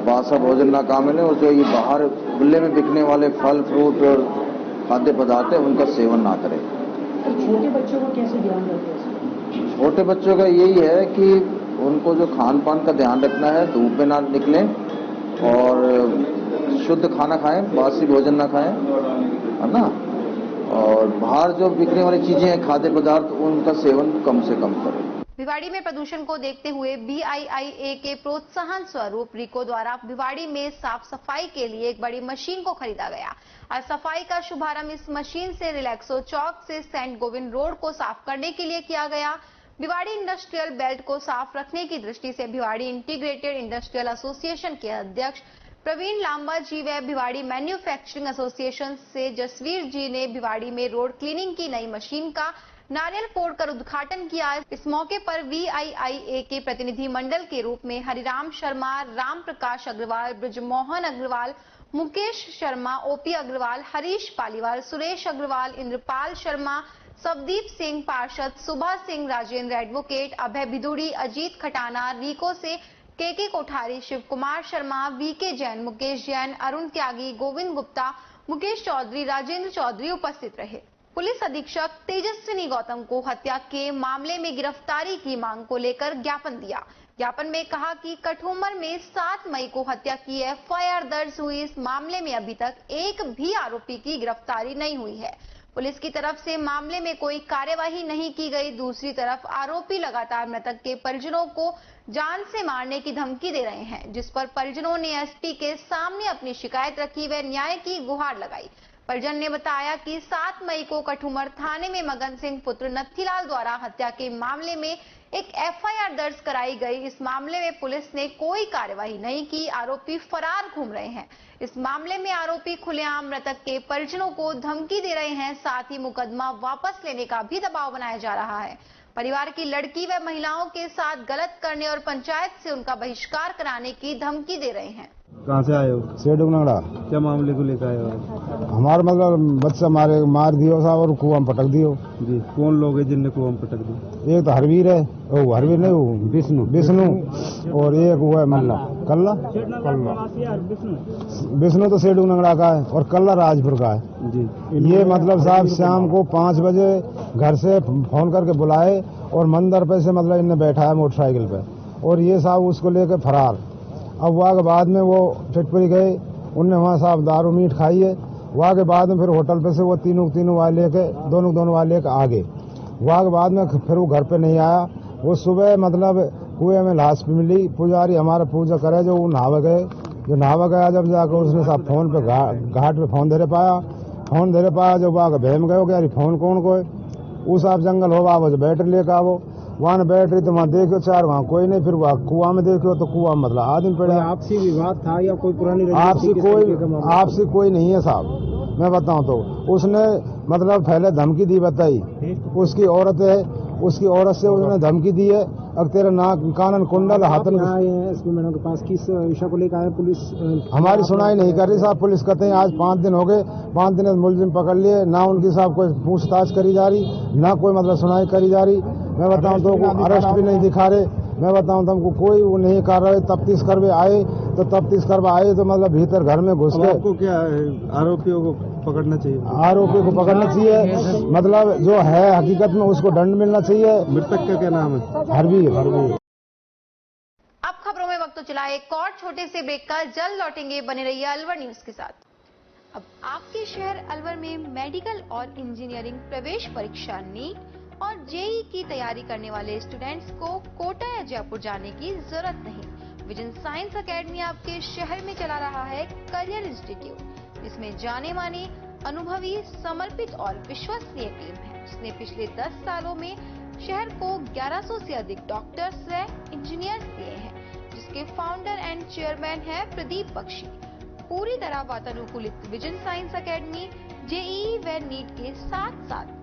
बासा भोजन ना काम मिले, और जो ये बाहर खुले में बिकने वाले फल, फ्रूट और खाद्य पदार्थ है उनका सेवन ना करें। छोटे बच्चों का कैसे ध्यान रखें? छोटे बच्चों का यही है कि उनको जो खान पान का ध्यान रखना है, धूप में ना निकलें और शुद्ध खाना खाएं, बासी भोजन ना खाएं, है ना, और बाहर जो बिकने वाली चीजें हैं, खाद्य पदार्थ, उनका सेवन कम से कम करें। भिवाड़ी में प्रदूषण को देखते हुए BIIA के प्रोत्साहन स्वरूप रिको द्वारा भिवाड़ी में साफ सफाई के लिए एक बड़ी मशीन को खरीदा गया। आज सफाई का शुभारंभ इस मशीन से रिलैक्सो चौक से सेंट गोविंद रोड को साफ करने के लिए किया गया। भिवाड़ी इंडस्ट्रियल बेल्ट को साफ रखने की दृष्टि से भिवाड़ी इंटीग्रेटेड इंडस्ट्रियल एसोसिएशन के अध्यक्ष प्रवीण लांबा जी व भिवाड़ी मैन्युफैक्चरिंग एसोसिएशन से जसवीर जी ने भिवाड़ी में रोड क्लीनिंग की नई मशीन का नारियल फोड़कर उद्घाटन किया। इस मौके पर BIIA के प्रतिनिधि मंडल के रूप में हरिराम शर्मा, राम प्रकाश अग्रवाल, ब्रजमोहन अग्रवाल, मुकेश शर्मा, OP अग्रवाल, हरीश पालीवाल, सुरेश अग्रवाल, इंद्रपाल शर्मा, सवदीप सिंह पार्षद, सुभा सिंह, राजेंद्र एडवोकेट, अभय भिदुड़ी, अजीत खटाना, रीको से KK कोठारी, शिव कुमार शर्मा, VK जैन, मुकेश जैन, अरुण त्यागी, गोविंद गुप्ता, मुकेश चौधरी, राजेंद्र चौधरी उपस्थित रहे। पुलिस अधीक्षक तेजस्विनी गौतम को हत्या के मामले में गिरफ्तारी की मांग को लेकर ज्ञापन दिया। ज्ञापन में कहा कि कठुमर में 7 मई को हत्या की FIR दर्ज हुई। इस मामले में अभी तक एक भी आरोपी की गिरफ्तारी नहीं हुई है। पुलिस की तरफ से मामले में कोई कार्यवाही नहीं की गई। दूसरी तरफ आरोपी लगातार मृतक के परिजनों को जान से मारने की धमकी दे रहे हैं, जिस पर परिजनों ने SP के सामने अपनी शिकायत रखी व न्याय की गुहार लगाई। परिजन ने बताया कि 7 मई को कठुमर थाने में मगन सिंह पुत्र नत्थीलाल द्वारा हत्या के मामले में एक FIR दर्ज कराई गई। इस मामले में पुलिस ने कोई कार्यवाही नहीं की। आरोपी फरार घूम रहे हैं। इस मामले में आरोपी खुलेआम मृतक के परिजनों को धमकी दे रहे हैं। साथ ही मुकदमा वापस लेने का भी दबाव बनाया जा रहा है। परिवार की लड़की व महिलाओं के साथ गलत करने और पंचायत से उनका बहिष्कार कराने की धमकी दे रहे हैं। कहाँ से आए हो? सेठ उगनगड़ा। क्या मामले को लेकर आए हो? हमारे मतलब बच्चा मार दियो साहब और कुआं में पटक दियो। जी, कौन लोग हैं जिनने कुआं में पटक दिया? एक तो हरवीर है, वो हरवीर नहीं, वो विष्णु और एक वो है मल्ला कल्ला। विष्णु तो सेठ उगनगड़ा का है और कल्ला राजपुर का है जी। ये मतलब साहब शाम को 5 बजे घर से फोन करके बुलाए और मंदिर पे से मतलब इनने बैठा है मोटरसाइकिल पे और ये साहब उसको लेके फरार। अब वहाँ के बाद में वो फिटपुरी गए, उनने वहाँ साहब दारू मीट खाई है। वहाँ के बाद में फिर होटल पे से वो तीनों वाले लेके दोनों वाले लेके आ गए। वहाँ के बाद में फिर वो घर पे नहीं आया। वो सुबह मतलब कुएं में लाश मिली। पुजारी हमारा पूजा करे जो नहावा गया जब जाकर उसने साहब फोन पे घाट पे फोन धरे पाया जो वहाँ बहम गए कि यार फोन कौन को है। उस आप जंगल हो आवो जो बैटरी लेकर आवो, वहाँ बैटरी तो वहाँ देखो 4 वहाँ कोई नहीं। फिर वहाँ कुआं में देखो तो कुआं मतलब आदमी पड़े। आपसी विवाद था या कोई पुरानी आपसी कोई नहीं है साहब। मैं बताऊं तो उसने मतलब पहले धमकी दी बताई, उसकी औरत है, उसकी औरत से उसने धमकी दी है और तेरा नाक कानन कुंडल हाथन। एसपी मैडम के पास किस विषय को लेकर आए? पुलिस हमारी सुनाई नहीं कर रही साहब। पुलिस कहते हैं आज 5 दिन हो गए, 5 दिन मुलजिम पकड़ लिए, ना उनकी साहब कोई पूछताछ करी जा रही, ना कोई मतलब सुनाई करी जा रही। मैं बताऊं तो अरेस्ट भी नहीं दिखा रहे। मैं बताऊं तो हमको कोई वो नहीं कर रहे। तफ्तीश करवे आए तो मतलब भीतर घर में घुस गए। आपको क्या आरोपियों को पकड़ना चाहिए? आरोपी को पकड़ना चाहिए, मतलब जो है हकीकत में उसको दंड मिलना चाहिए। मृतक का क्या नाम है? हरवीर। अब खबरों में वक्त तो चला एक और छोटे से ब्रेक का, जल्द लौटेंगे, बने रहिए अलवर न्यूज के साथ। अब आपके शहर अलवर में मेडिकल और इंजीनियरिंग प्रवेश परीक्षा नीट और जेईई की तैयारी करने वाले स्टूडेंट्स को कोटा या जयपुर जाने की जरूरत नहीं। विजन साइंस एकेडमी आपके शहर में चला रहा है करियर इंस्टीट्यूट, जिसमें जाने माने अनुभवी, समर्पित और विश्वसनीय टीम है। उसने पिछले 10 सालों में शहर को 1100 से अधिक डॉक्टर्स व इंजीनियर्स दिए हैं, जिसके फाउंडर एंड चेयरमैन है प्रदीप बख्शी। पूरी तरह वातानुकूलित विजन साइंस एकेडमी जेईई व नीट के साथ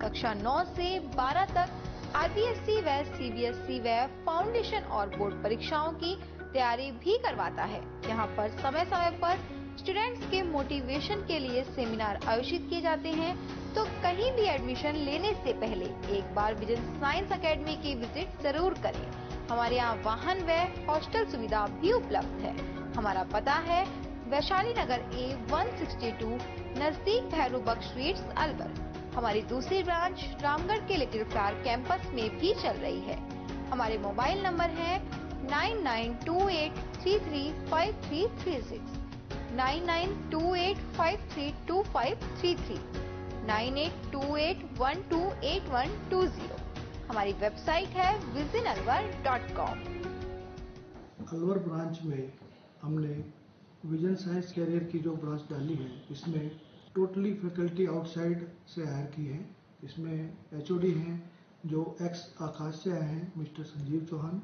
कक्षा 9 से 12 तक आरबीएससी व सीबीएसई व फाउंडेशन और बोर्ड परीक्षाओं की तैयारी भी करवाता है। यहाँ पर समय पर स्टूडेंट्स के मोटिवेशन के लिए सेमिनार आयोजित किए जाते हैं, तो कहीं भी एडमिशन लेने से पहले एक बार विजन साइंस एकेडमी की विजिट जरूर करें। हमारे यहाँ वाहन व हॉस्टल सुविधा भी उपलब्ध है। हमारा पता है वैशाली नगर A162 नजदीक भैरू बख्श स्वीट्स अलवर। हमारी दूसरी ब्रांच रामगढ़ के लिटिल फ्लावर कैंपस में भी चल रही है। हमारे मोबाइल नंबर है 9928335336, 9928532533, 9828128120। हमारी वेबसाइट है visionalwar.com। अलवर ब्रांच में हमने विजन साइंस कैरियर की जो ब्रांच डाली है, इसमें टोटली फैकल्टी आउटसाइड से हायर की है। इसमें एचओडी हैं जो एक्स आकाश से आए हैं, मिस्टर संजीव चौहान।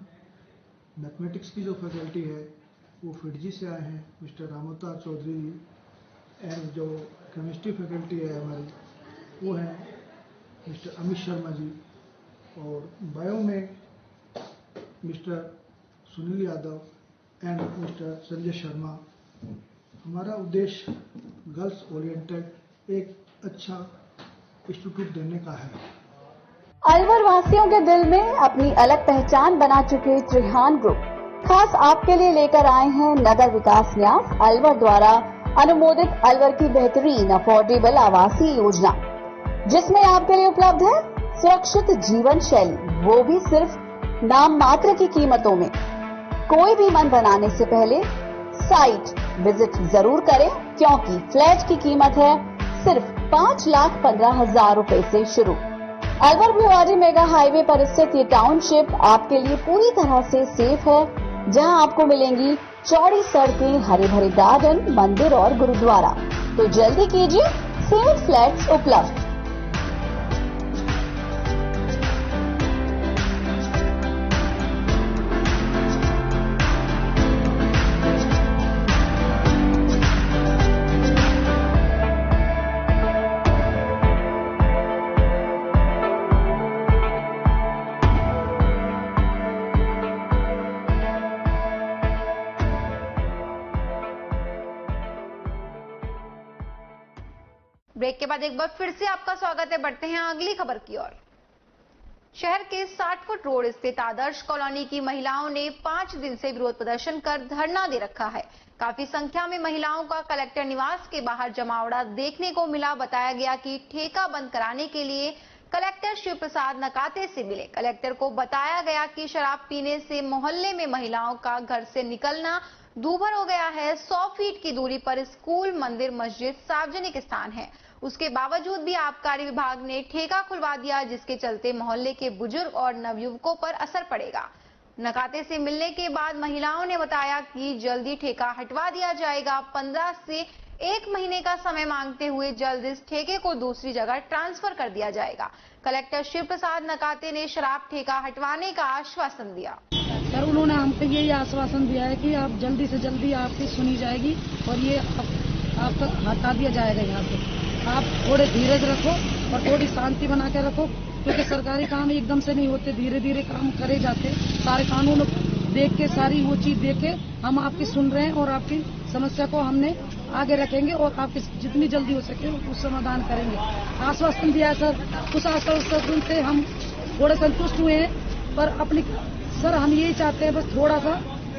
मैथमेटिक्स की जो फैकल्टी है वो फिडजी से आए हैं, मिस्टर रामोतार चौधरी जी। एंड जो केमिस्ट्री फैकल्टी है हमारी वो है मिस्टर अमित शर्मा जी। और बायो में mister Sunil Yadav and mister Sanjay Sharma. हमारा उद्देश्य गर्ल्स ओरिएंटेड एक अच्छा इंस्टीट्यूट देने का है। अलवर वासियों के दिल में अपनी अलग पहचान बना चुके त्रिहान ग्रुप खास आपके लिए लेकर आए हैं नगर विकास न्यास अलवर द्वारा अनुमोदित अलवर की बेहतरीन अफोर्डेबल आवासीय योजना, जिसमें आपके लिए उपलब्ध है सुरक्षित जीवन शैली, वो भी सिर्फ नाम मात्र की कीमतों में। कोई भी मन बनाने से पहले साइट विजिट जरूर करें, क्योंकि फ्लैट की कीमत है सिर्फ 5,15,000 रुपए से शुरू। अलवर भिवाड़ी मेगा हाईवे पर स्थित ये टाउनशिप आपके लिए पूरी तरह से सेफ है, जहां आपको मिलेंगी चौड़ी सड़कें, हरे भरे गार्डन, मंदिर और गुरुद्वारा। तो जल्दी कीजिए, सेफ फ्लैट्स उपलब्ध। ब्रेक के बाद एक बार फिर से आपका स्वागत है। बढ़ते हैं अगली खबर की ओर। शहर के 60 फुट रोड स्थित आदर्श कॉलोनी की महिलाओं ने 5 दिन से विरोध प्रदर्शन कर धरना दे रखा है। काफी संख्या में महिलाओं का कलेक्टर निवास के बाहर जमावड़ा देखने को मिला। बताया गया कि ठेका बंद कराने के लिए कलेक्टर शिव प्रसाद नकाते से मिले। कलेक्टर को बताया गया कि शराब पीने से मोहल्ले में महिलाओं का घर से निकलना दूभर हो गया है। 100 फीट की दूरी पर स्कूल, मंदिर, मस्जिद, सार्वजनिक स्थान है। उसके बावजूद भी आबकारी विभाग ने ठेका खुलवा दिया, जिसके चलते मोहल्ले के बुजुर्ग और नवयुवकों पर असर पड़ेगा। नकाते से मिलने के बाद महिलाओं ने बताया कि जल्दी ठेका हटवा दिया जाएगा। 15 से 1 महीने का समय मांगते हुए जल्द इस ठेके को दूसरी जगह ट्रांसफर कर दिया जाएगा। कलेक्टर शिव प्रसाद नकाते ने शराब ठेका हटवाने का आश्वासन दिया। सर, उन्होंने हमको यही आश्वासन दिया है कि आप जल्दी से जल्दी आपकी सुनी जाएगी और ये आपका हटा दिया जाएगा। यहाँ से आप थोड़े धीरज रखो और थोड़ी शांति बना के रखो, क्योंकि सरकारी काम एकदम से नहीं होते, धीरे धीरे काम करे जाते। सारे कानून देख के, सारी वो चीज देख के हम आपकी सुन रहे हैं और आपकी समस्या को हमने आगे रखेंगे और आपकी जितनी जल्दी हो सके उस समाधान करेंगे। आश्वासन दिया है सर, उस आश्वासन से हम थोड़े संतुष्ट हुए हैं। पर अपनी सर हम यही चाहते हैं बस थोड़ा सा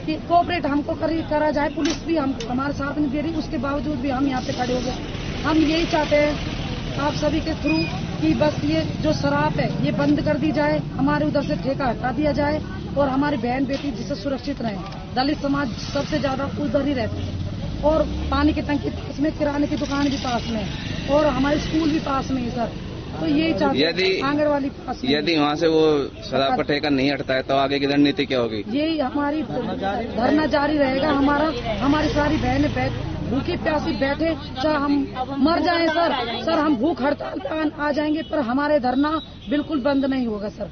कि कोऑपरेट हमको करा जाए। पुलिस भी हम हमारे साथ नहीं दे रही, उसके बावजूद भी हम यहाँ पे खड़े हो गए। हम यही चाहते हैं आप सभी के थ्रू कि बस ये जो शराब है ये बंद कर दी जाए, हमारे उधर से ठेका हटा दिया जाए और हमारी बहन बेटी जिससे सुरक्षित रहे। दलित समाज सबसे ज्यादा उधर ही रहते हैं और पानी की टंकी पास में, किराने की दुकान भी पास में और हमारे स्कूल भी पास में है सर। तो यही चाहते हैं आंगनवाड़ी पास में। यदि वहाँ से वो शराब का ठेका नहीं हटता है तो आगे की रणनीति क्या होगी? यही हमारी धरना जारी रहेगा। हमारी सारी बहनें भूखी प्यासी बैठे, चाहे हम मर जाएं सर हम भूख हड़ताल पर आ जाएंगे, पर हमारे धरना बिल्कुल बंद नहीं होगा सर।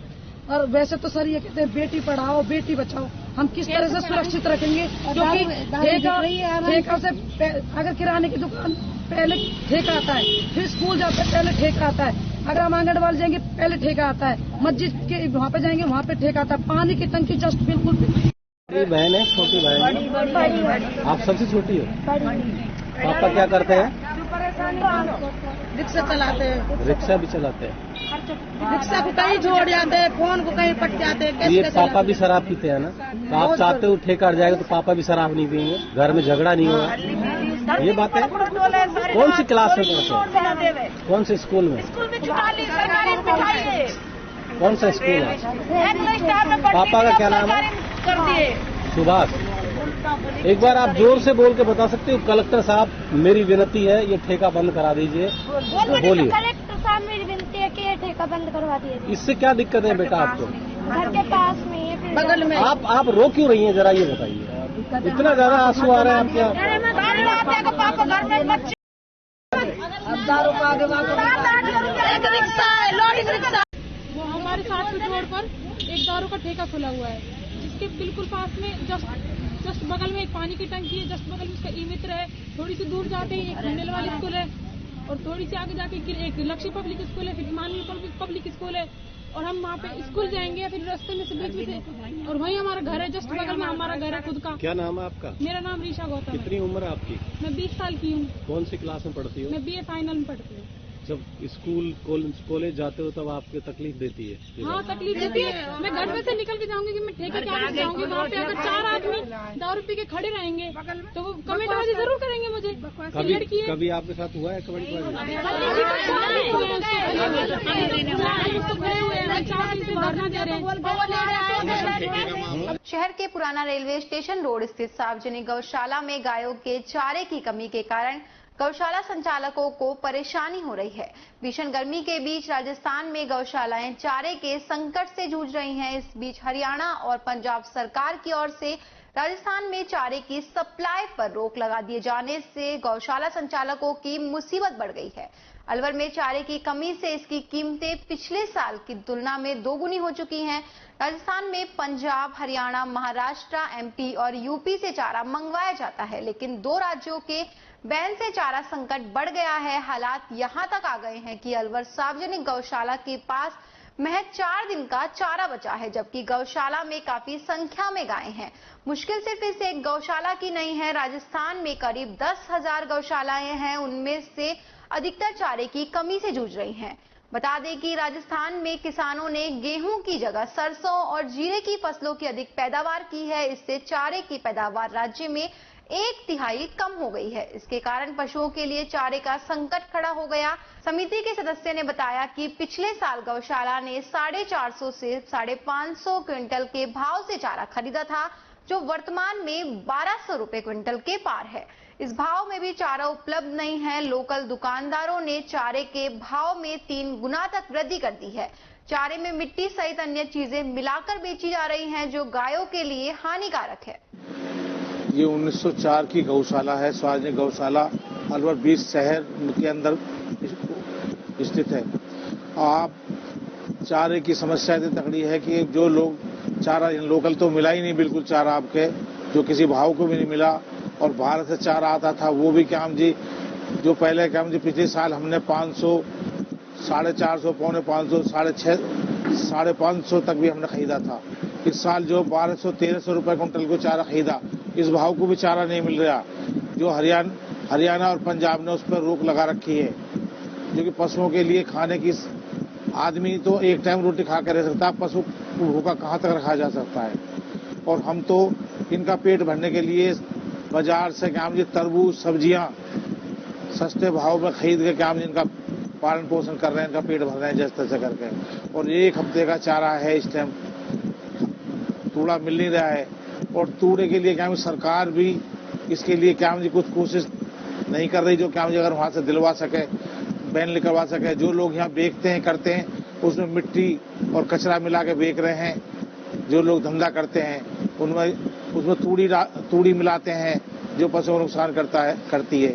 और वैसे तो सर ये कहते हैं बेटी पढ़ाओ बेटी बचाओ, हम किस तरह से सुरक्षित रखेंगे? क्योंकि ठेका से अगर किराने की दुकान पहले ठेका आता है, फिर स्कूल जाते हैं पहले ठेका आता है, अगर हम आंगनबाड़ी जाएंगे पहले ठेका आता है, मस्जिद के वहाँ पे जाएंगे वहाँ पे ठेका आता है, पानी की टंकी जस्ट बिल्कुल। बहन है, छोटी बहन है। आप सबसे छोटी हो? पापा क्या करते हैं? रिक्शा चलाते हैं। रिक्शा भी चलाते हैं? रिक्शा को कहीं छोड़ जाते हैं, फोन को कहीं पट जाते हैं। ये पापा भी शराब पीते हैं ना, तो आप चाहते हो ठेका हट जाएगा तो पापा भी शराब नहीं पिएंगे, घर में झगड़ा नहीं होगा। ये बात है। कौन सी क्लास में पढ़ते हैं? कौन से स्कूल में? कौन सा स्कूल है? पापा का क्या नाम है? सुभाष। एक बार आप जोर से बोल के बता सकते हो? कलेक्टर साहब मेरी विनती है ये ठेका बंद करा दीजिए। बोलिए। कलेक्टर साहब मेरी विनती है कि ये ठेका बंद करवा दीजिए। इससे क्या दिक्कत है बेटा आपको? घर के पास में है, बगल में। आप रो क्यों रही हैं जरा ये बताइए, इतना ज्यादा आंसू आ रहे हैं आप क्या? पापा घर में बच्चे वो हमारे 60 फीट रोड पर एक दारू का ठेका खुला हुआ है, जिसके बिल्कुल पास में जस्ट बगल में एक पानी की टंकी है, जस्ट बगल में उसका ई मित्र है। थोड़ी सी दूर जाते ही एक खंडेल वाली स्कूल है और थोड़ी सी आगे जाके एक लक्ष्य पब्लिक स्कूल है, फिर मानवीय पब्लिक स्कूल है और हम वहाँ पे स्कूल जाएंगे फिर रास्ते में से बीच में से, और वहीं हमारा घर है, जस्ट बगल में हमारा घर है खुद का। क्या नाम है आपका? मेरा नाम ऋषा गौतम। कितनी उम्र है आपकी? मैं 20 साल की हूँ। कौन सी क्लास में पढ़ती हो? मैं BA फाइनल में पढ़ती हूँ। जब स्कूल कॉलेज जाते हो तब आपको तकलीफ देती है? हाँ तकलीफ देती है। मैं घर में से निकल के जाऊंगी कि मैं ठेके के आगे जाऊंगी, वहाँ पे अगर 4 आदमी दारू पी के खड़े रहेंगे तो वो कमेंटबाजी जरूर करेंगे मुझे। कभी आपके साथ हुआ है कमेंटबाजी? शहर के पुराना रेलवे स्टेशन रोड स्थित सार्वजनिक गौशाला में गायों के चारे की कमी के कारण गौशाला संचालकों को परेशानी हो रही है। भीषण गर्मी के बीच राजस्थान में गौशालाएं चारे के संकट से जूझ रही हैं। इस बीच हरियाणा और पंजाब सरकार की ओर से राजस्थान में चारे की सप्लाई पर रोक लगा दिए जाने से गौशाला संचालकों की मुसीबत बढ़ गई है। अलवर में चारे की कमी से इसकी कीमतें पिछले साल की तुलना में दोगुनी हो चुकी हैं। राजस्थान में पंजाब, हरियाणा, महाराष्ट्र, MP और UP से चारा मंगवाया जाता है, लेकिन 2 राज्यों के बैन से चारा संकट बढ़ गया है। हालात यहां तक आ गए हैं कि अलवर सार्वजनिक गौशाला के पास महज 4 दिन का चारा बचा है, जबकि गौशाला में काफी संख्या में गायें हैं। मुश्किल सिर्फ इस एक गौशाला की नहीं है, राजस्थान में करीब 10,000 गौशालाएं हैं, उनमें से अधिकतर चारे की कमी से जूझ रही हैं। बता दें कि राजस्थान में किसानों ने गेहूं की जगह सरसों और जीरे की फसलों की अधिक पैदावार की है। इससे चारे की पैदावार राज्य में 1/3 कम हो गई है। इसके कारण पशुओं के लिए चारे का संकट खड़ा हो गया। समिति के सदस्य ने बताया कि पिछले साल गौशाला ने 450 से 550 क्विंटल के भाव से चारा खरीदा था, जो वर्तमान में 1200 रुपए क्विंटल के पार है। इस भाव में भी चारा उपलब्ध नहीं है। लोकल दुकानदारों ने चारे के भाव में 3 गुना तक वृद्धि कर दी है। चारे में मिट्टी सहित अन्य चीजें मिलाकर बेची जा रही हैं, जो गायों के लिए हानिकारक है। ये 1904 की गौशाला है, सार्वजनिक गौशाला अलवर 20 शहर के अंदर स्थित है। आप चारे की समस्या इतनी तगड़ी है कि जो लोग चारा लोकल तो मिला ही नहीं, बिल्कुल चारा आपके जो किसी भाव को भी नहीं मिला। और बाहर से चारा आता था वो भी क्या हम जी जो पहले क्या हम जी पिछले साल हमने 500, 450, 550, 650, 550 तक भी हमने खरीदा था। इस साल जो 1200-1300 रुपए क्विंटल को चारा खरीदा, इस भाव को भी चारा नहीं मिल रहा। जो हरियाणा और पंजाब ने उस पर रोक लगा रखी है, जो कि पशुओं के लिए खाने की, आदमी तो एक टाइम रोटी खा कर रह सकता है, पशु भूखा कहाँ तक रखा जा सकता है। और हम तो इनका पेट भरने के लिए बाजार से क्या जी तरबूज सब्जियां सस्ते भाव में खरीद के क्या इनका पालन पोषण कर रहे हैं, इनका पेट भर रहे हैं जिस तरह से करके। और 1 हफ्ते का चारा है, इस टाइम तूड़ा मिल नहीं रहा है। और तूड़े के लिए क्या सरकार भी इसके लिए क्या जी कुछ कोशिश नहीं कर रही, जो क्या अगर वहां से दिलवा सके, बैन निकलवा सके। जो लोग यहाँ बेचते हैं करते हैं, उसमें मिट्टी और कचरा मिला के बेच रहे हैं। जो लोग धंधा करते हैं उसमें तूड़ी मिलाते हैं, जो पशुओं को नुकसान करती है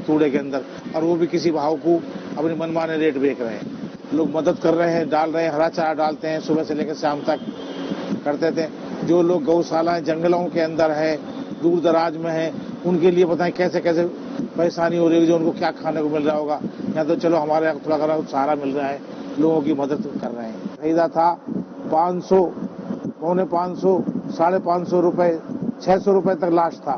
तूड़े के अंदर, और वो भी किसी भाव को अपनी मनमाने रेट बेच रहे हैं। लोग मदद कर रहे हैं, डाल रहे हैं, हरा चारा डालते हैं, सुबह से लेकर शाम तक करते थे। जो लोग गौशालाएं जंगलों के अंदर है, दूर दराज में है, उनके लिए बताएं कैसे कैसे परेशानी हो रही है, जो उनको क्या खाने को मिल रहा होगा। यहाँ तो चलो हमारे यहाँ थोड़ा सहारा मिल रहा है, लोगों की मदद कर रहे हैं। खरीदा था 500, 550, 550 रुपए, 600 रुपए तक लास्ट था।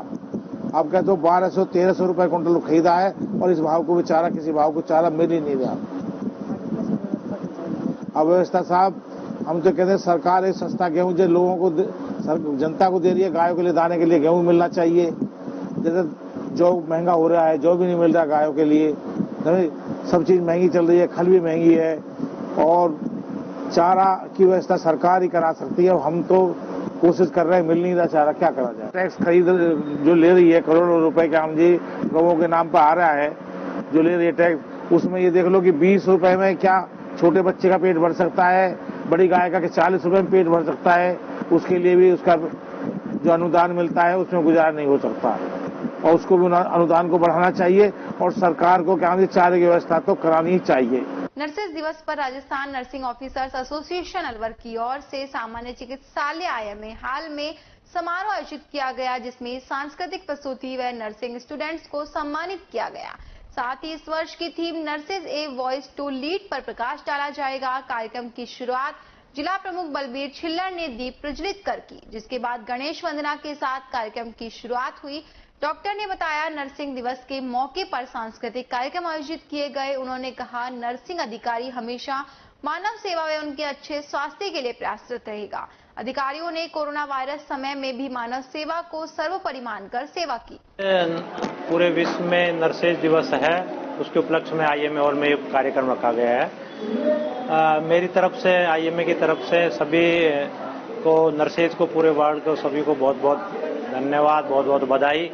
अब कहते 1200-1300 रुपए क्विंटल खरीदा है, और इस भाव को भी चारा, किसी भाव को चारा मिल ही नहीं रहा। अव्यवस्था साहब, हम तो कहते हैं सरकार एक सस्ता गेहूं जो लोगों को जनता को दे रही है, गायों के लिए दाने के लिए गेहूं मिलना चाहिए। जैसे जो महंगा हो रहा है, जो भी नहीं मिल रहा गायों के लिए, सब चीज महंगी चल रही है, खल भी महंगी है, और चारा की व्यवस्था सरकार ही करा सकती है। हम तो कोशिश कर रहे हैं, मिल नहीं रहा चारा, क्या करा जाए। टैक्स खरीद जो ले रही है, करोड़ों रुपए का हम जी गवों के नाम पर आ रहा है, जो ले रही है टैक्स, उसमें ये देख लो कि 20 रुपए में क्या छोटे बच्चे का पेट भर सकता है, बड़ी गाय का 40 रुपए में पेट भर सकता है। उसके लिए भी उसका जो अनुदान मिलता है उसमें गुजारा नहीं हो सकता, और उसको भी अनुदान को बढ़ाना चाहिए, और सरकार को क्या चारे की व्यवस्था तो करानी ही चाहिए। नर्सेज दिवस पर Rajasthan nursing officers association Alwar की ओर से सामान्य चिकित्सालय आया में हाल में समारोह आयोजित किया गया, जिसमें सांस्कृतिक प्रस्तुति व नर्सिंग स्टूडेंट्स को सम्मानित किया गया। साथ ही इस वर्ष की theme nurses a voice to lead पर प्रकाश डाला जाएगा। कार्यक्रम की शुरुआत जिला प्रमुख बलबीर छिल्लर ने दीप प्रज्वलित कर की, जिसके बाद गणेश वंदना के साथ कार्यक्रम की शुरुआत हुई। डॉक्टर ने बताया, नर्सिंग दिवस के मौके पर सांस्कृतिक कार्यक्रम आयोजित किए गए। उन्होंने कहा, नर्सिंग अधिकारी हमेशा मानव सेवा व उनके अच्छे स्वास्थ्य के लिए प्रयासरत रहेगा। अधिकारियों ने कोरोना वायरस समय में भी मानव सेवा को सर्वोपरि मानकर सेवा की। पूरे विश्व में नर्सेज दिवस है, उसके उपलक्ष्य में IMA हॉल में एक कार्यक्रम रखा गया है। मेरी तरफ से, IMA की तरफ से सभी को, नर्सेज को, पूरे वर्ल्ड को, सभी को बहुत बहुत धन्यवाद, बहुत बहुत बधाई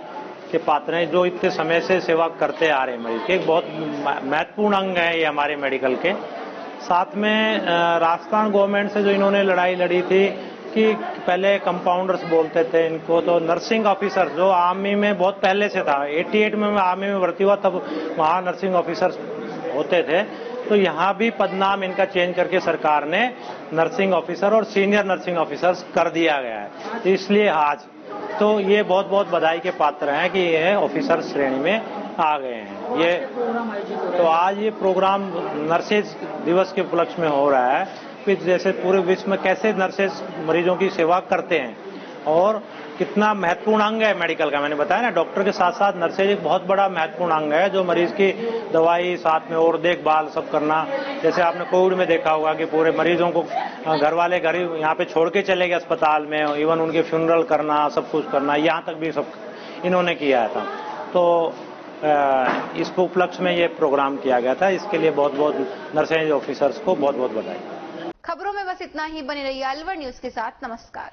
के पात्र हैं, जो इतने समय से सेवा करते आ रहे हैं। मरीज के एक बहुत महत्वपूर्ण अंग है ये हमारे मेडिकल के। साथ में राजस्थान गवर्नमेंट से जो इन्होंने लड़ाई लड़ी थी कि पहले कंपाउंडर्स बोलते थे इनको, तो नर्सिंग ऑफिसर जो आर्मी में बहुत पहले से था, 88 में आर्मी में भर्ती हुआ, तब वहाँ नर्सिंग ऑफिसर्स होते थे। तो यहाँ भी पदनाम इनका चेंज करके सरकार ने नर्सिंग ऑफिसर और सीनियर नर्सिंग ऑफिसर्स कर दिया गया है। तो इसलिए आज तो ये बहुत बहुत बधाई के पात्र हैं कि ये ऑफिसर श्रेणी में आ गए हैं। ये तो आज ये प्रोग्राम नर्सेज दिवस के उपलक्ष्य में हो रहा है कि जैसे पूरे विश्व में कैसे नर्सेज मरीजों की सेवा करते हैं, और कितना महत्वपूर्ण अंग है मेडिकल का। मैंने बताया ना, डॉक्टर के साथ साथ नर्सेज एक बहुत बड़ा महत्वपूर्ण अंग है, जो मरीज की दवाई साथ में और देखभाल सब करना। जैसे आपने कोविड में देखा होगा कि पूरे मरीजों को घर वाले घर यहाँ पे छोड़ के चले गए अस्पताल में, इवन उनके फ्यूनरल करना, सब कुछ करना, यहाँ तक भी सब इन्होंने किया था। तो इस उपलक्ष्य में ये प्रोग्राम किया गया था। इसके लिए बहुत बहुत नर्सेज ऑफिसर्स को बहुत बहुत बधाई। खबरों में बस इतना ही। बने रहिए अलवर न्यूज के साथ। नमस्कार।